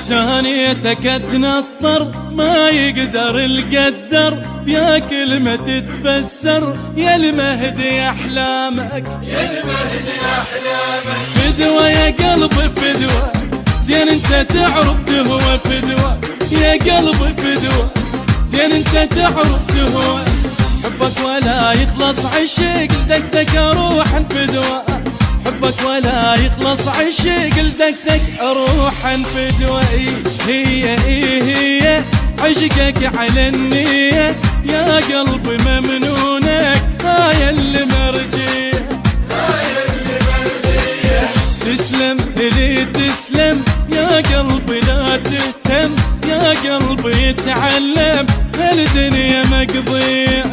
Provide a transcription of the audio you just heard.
تهانيتك اتنطر ما يقدر القدر يا كلمة تتفسر يا المهدي احلامك يا المهدي احلامك. فدوى يا قلبي فدوى زين انت تعرف تهوى فدوى يا قلبي فدوى زين انت تعرف تهوى حبك ولا يخلص عشق لدقتك اروح فدوى حبك ولا يخلص عشق لدقتك اروح فدوى هي عشقك على النية يا قلبي ممنونك هاي اللي مرجيه تسلم لي تسلم يا قلبي لا تهتم يا قلبي تعلم هالدنيا مقضيه